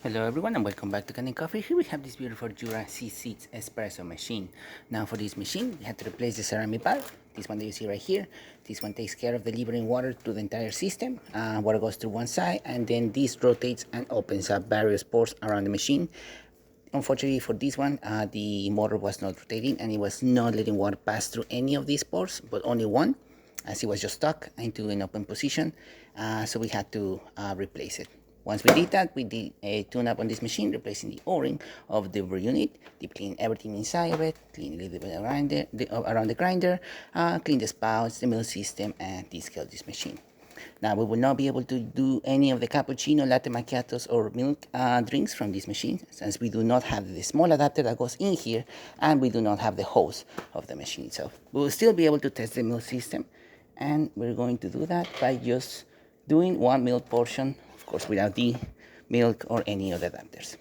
Hello everyone and welcome back to Kanen Coffee. Here we have this beautiful Jura C6 Espresso machine. Now for this machine, we had to replace the ceramic valve. This one that you see right here. This one takes care of delivering water to the entire system. Water goes through one side and then this rotates and opens up various pores around the machine. Unfortunately for this one, the motor was not rotating and it was not letting water pass through any of these pores, but only one, as it was just stuck into an open position. So we had to replace it. Once we did that, we did a tune-up on this machine, replacing the O-ring of the rear unit, deep clean everything inside of it, clean a little bit around the grinder, clean the spouts, the mill system, and descale this machine. Now we will not be able to do any of the cappuccino, latte macchiatos, or milk drinks from this machine, since we do not have the small adapter that goes in here, and we do not have the hose of the machine itself. We will still be able to test the mill system, and we're going to do that by just doing one milk portion, of course without the milk or any other adapters.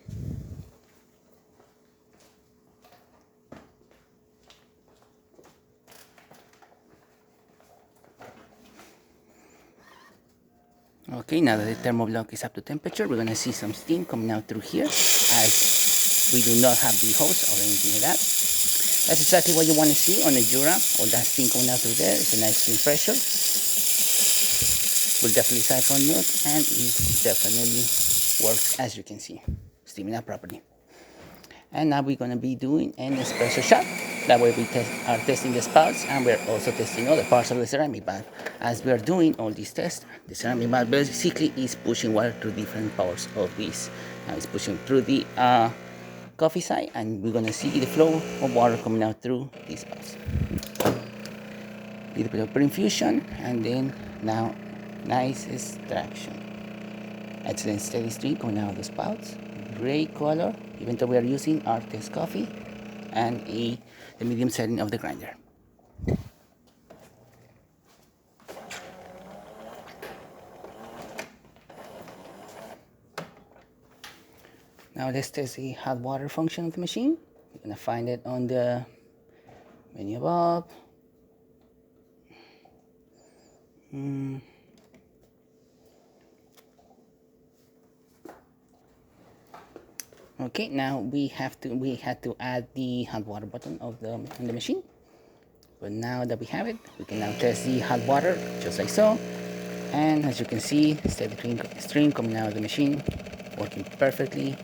Okay, now that the thermoblock is up to temperature, we're going to see some steam coming out through here, as we do not have the hose or anything like that. That's exactly what you want to see on a Jura. All that steam coming out through there is a nice steam pressure. Will definitely siphon milk, and it definitely works, as you can see, steaming up properly. And now we're going to be doing an espresso shot. That way we are testing the spouts, and we're also testing other parts of the ceramic valve. As we are doing all these tests, the ceramic valve basically is pushing water through different parts of this. Now it's pushing through the coffee side, and we're going to see the flow of water coming out through these spouts. A little bit of pre-infusion, and then now nice extraction. Excellent steady stream coming out of the spouts. Great color, even though we are using our test coffee and the medium setting of the grinder. Now let's test the hot water function of the machine. You're going to find it on the menu above. Okay, now we had to add the hot water button on the machine. But now that we have it, we can now test the hot water just like so. And as you can see, steady stream coming out of the machine, working perfectly,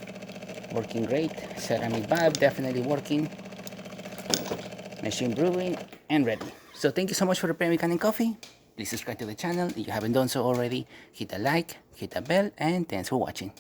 working great. Ceramic valve definitely working. Machine brewing and ready. So thank you so much for preparing with Kanen Coffee. Please subscribe to the channel if you haven't done so already. Hit a like, hit a bell, and thanks for watching.